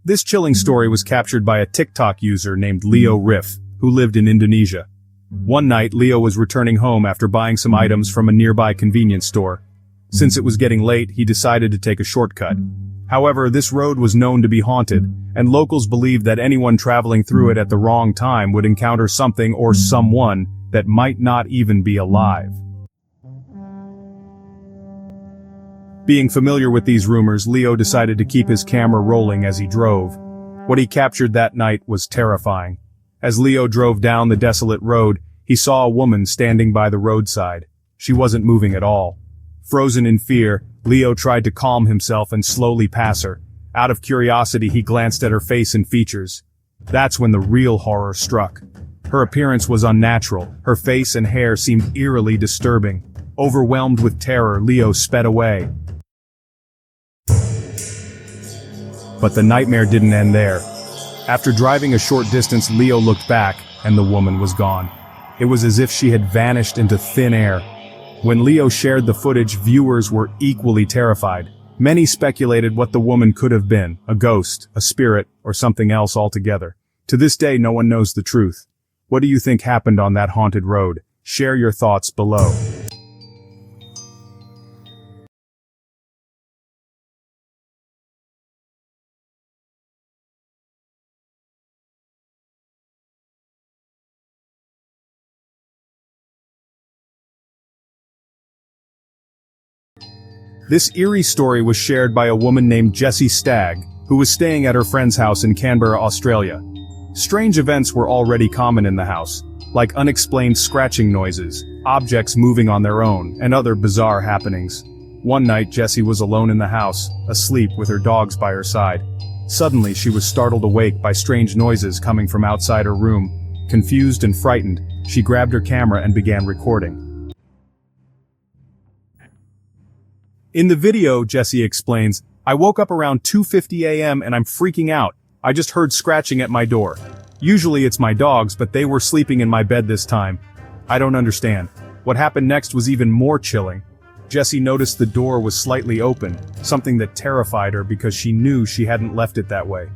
This chilling story was captured by a TikTok user named Leo Riff, who lived in Indonesia. One night, Leo was returning home after buying some items from a nearby convenience store. Since it was getting late, he decided to take a shortcut. However, this road was known to be haunted, and locals believed that anyone traveling through it at the wrong time would encounter something or someone that might not even be alive. Being familiar with these rumors, Leo decided to keep his camera rolling as he drove. What he captured that night was terrifying. As Leo drove down the desolate road, he saw a woman standing by the roadside. She wasn't moving at all. Frozen in fear, Leo tried to calm himself and slowly pass her. Out of curiosity, he glanced at her face and features. That's when the real horror struck. Her appearance was unnatural. Her face and hair seemed eerily disturbing. Overwhelmed with terror, Leo sped away. But the nightmare didn't end there. After driving a short distance, Leo looked back, and the woman was gone. It was as if she had vanished into thin air. When Leo shared the footage, viewers were equally terrified. Many speculated what the woman could have been, a ghost, a spirit, or something else altogether. To this day, no one knows the truth. What do you think happened on that haunted road? Share your thoughts below. This eerie story was shared by a woman named Jessie Stagg, who was staying at her friend's house in Canberra, Australia. Strange events were already common in the house, like unexplained scratching noises, objects moving on their own, and other bizarre happenings. One night, Jessie was alone in the house, asleep with her dogs by her side. Suddenly, she was startled awake by strange noises coming from outside her room. Confused and frightened, she grabbed her camera and began recording. In the video, Jessie explains, "I woke up around 2:50 a.m. and I'm freaking out. I just heard scratching at my door. Usually it's my dogs, but they were sleeping in my bed this time. I don't understand." What happened next was even more chilling. Jessie noticed the door was slightly open, something that terrified her because she knew she hadn't left it that way.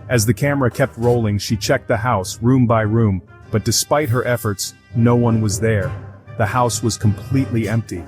As the camera kept rolling, she checked the house, room by room, but despite her efforts, no one was there. The house was completely empty.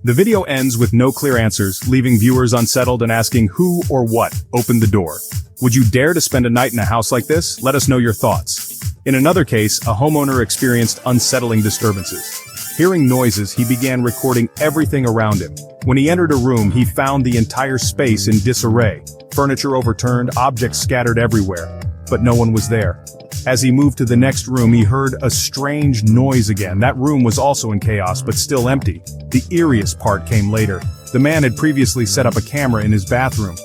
The video ends with no clear answers, leaving viewers unsettled and asking who or what opened the door. Would you dare to spend a night in a house like this? Let us know your thoughts. In another case, a homeowner experienced unsettling disturbances. Hearing noises, he began recording everything around him. When he entered a room, he found the entire space in disarray. Furniture overturned, objects scattered everywhere, but no one was there. As he moved to the next room, he heard a strange noise again. That room was also in chaos, but still empty. The eeriest part came later. The man had previously set up a camera in his bathroom.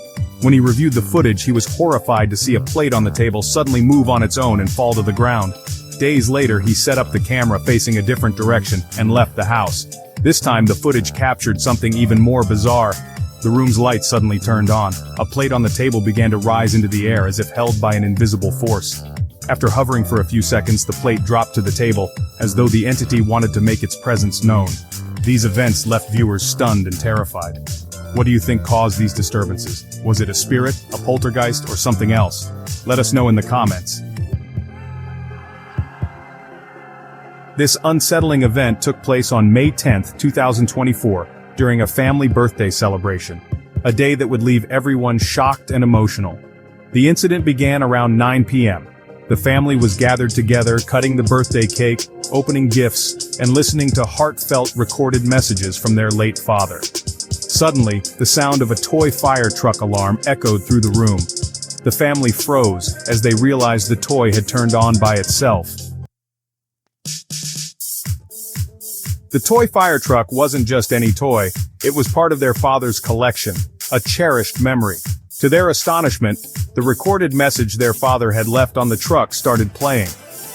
When he reviewed the footage, he was horrified to see a plate on the table suddenly move on its own and fall to the ground. Days later, he set up the camera facing a different direction and left the house. This time, the footage captured something even more bizarre. The room's light suddenly turned on. A plate on the table began to rise into the air as if held by an invisible force. After hovering for a few seconds, the plate dropped to the table, as though the entity wanted to make its presence known. These events left viewers stunned and terrified. What do you think caused these disturbances? Was it a spirit, a poltergeist, or something else? Let us know in the comments. This unsettling event took place on May 10, 2024, during a family birthday celebration, a day that would leave everyone shocked and emotional. The incident began around 9 p.m. The family was gathered together, cutting the birthday cake, opening gifts, and listening to heartfelt recorded messages from their late father. Suddenly, the sound of a toy fire truck alarm echoed through the room. The family froze as they realized the toy had turned on by itself. The toy fire truck wasn't just any toy, it was part of their father's collection, a cherished memory. To their astonishment, the recorded message their father had left on the truck started playing.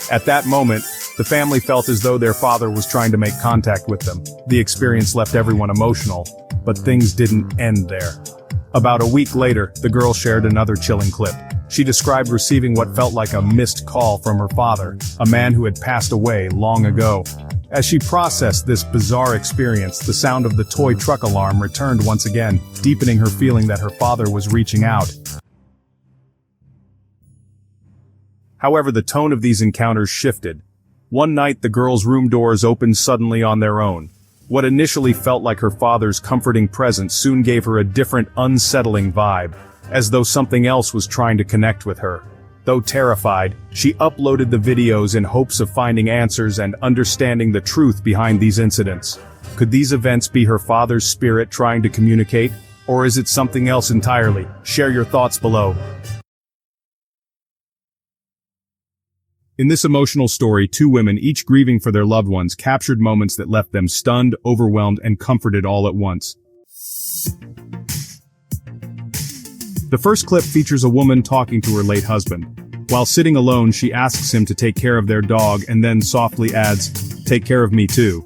At that moment, the family felt as though their father was trying to make contact with them. The experience left everyone emotional, but things didn't end there. About a week later, the girl shared another chilling clip. She described receiving what felt like a missed call from her father, a man who had passed away long ago. As she processed this bizarre experience, the sound of the toy truck alarm returned once again, deepening her feeling that her father was reaching out. However, the tone of these encounters shifted. One night, the girl's room doors opened suddenly on their own. What initially felt like her father's comforting presence soon gave her a different, unsettling vibe, as though something else was trying to connect with her. Though terrified, she uploaded the videos in hopes of finding answers and understanding the truth behind these incidents. Could these events be her father's spirit trying to communicate, or is it something else entirely? Share your thoughts below. In this emotional story, two women, each grieving for their loved ones, captured moments that left them stunned, overwhelmed, and comforted all at once. The first clip features a woman talking to her late husband. While sitting alone, she asks him to take care of their dog and then softly adds, "Take care of me too."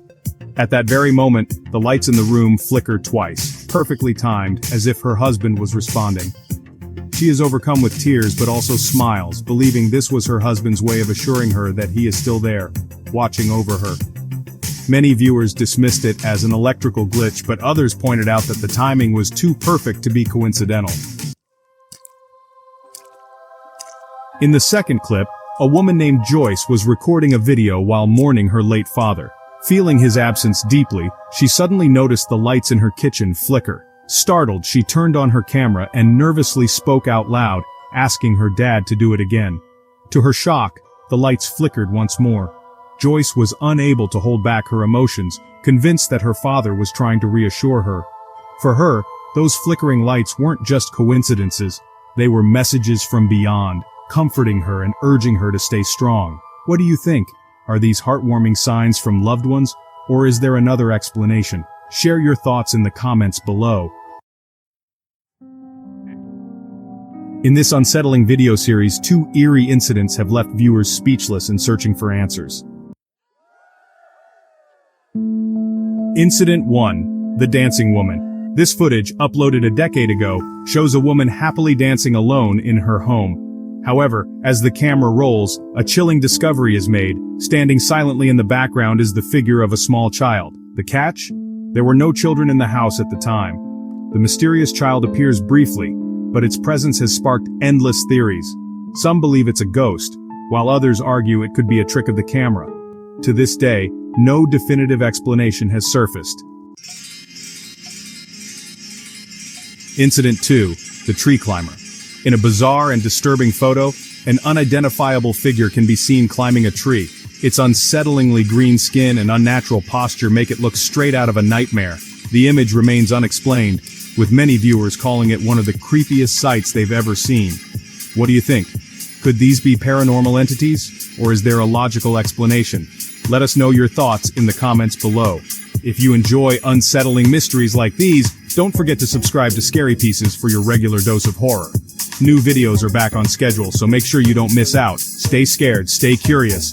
At that very moment, the lights in the room flicker twice, perfectly timed, as if her husband was responding. She is overcome with tears but also smiles, believing this was her husband's way of assuring her that he is still there, watching over her. Many viewers dismissed it as an electrical glitch, but others pointed out that the timing was too perfect to be coincidental. In the second clip, a woman named Joyce was recording a video while mourning her late father. Feeling his absence deeply, she suddenly noticed the lights in her kitchen flicker. Startled, she turned on her camera and nervously spoke out loud, asking her dad to do it again. To her shock, the lights flickered once more. Joyce was unable to hold back her emotions, convinced that her father was trying to reassure her. For her, those flickering lights weren't just coincidences, they were messages from beyond, comforting her and urging her to stay strong. What do you think? Are these heartwarming signs from loved ones, or is there another explanation? Share your thoughts in the comments below. In this unsettling video series, two eerie incidents have left viewers speechless and searching for answers. Incident 1. The Dancing Woman. This footage, uploaded a decade ago, shows a woman happily dancing alone in her home. However, as the camera rolls, a chilling discovery is made. Standing silently in the background is the figure of a small child. The catch? There were no children in the house at the time. The mysterious child appears briefly, but its presence has sparked endless theories. Some believe it's a ghost, while others argue it could be a trick of the camera. To this day, no definitive explanation has surfaced. Incident 2. The Tree Climber. In a bizarre and disturbing photo, an unidentifiable figure can be seen climbing a tree. Its unsettlingly green skin and unnatural posture make it look straight out of a nightmare. The image remains unexplained, with many viewers calling it one of the creepiest sights they've ever seen. What do you think? Could these be paranormal entities, or is there a logical explanation? Let us know your thoughts in the comments below. If you enjoy unsettling mysteries like these, don't forget to subscribe to Scary Pieces for your regular dose of horror. New videos are back on schedule, so make sure you don't miss out. Stay scared, stay curious,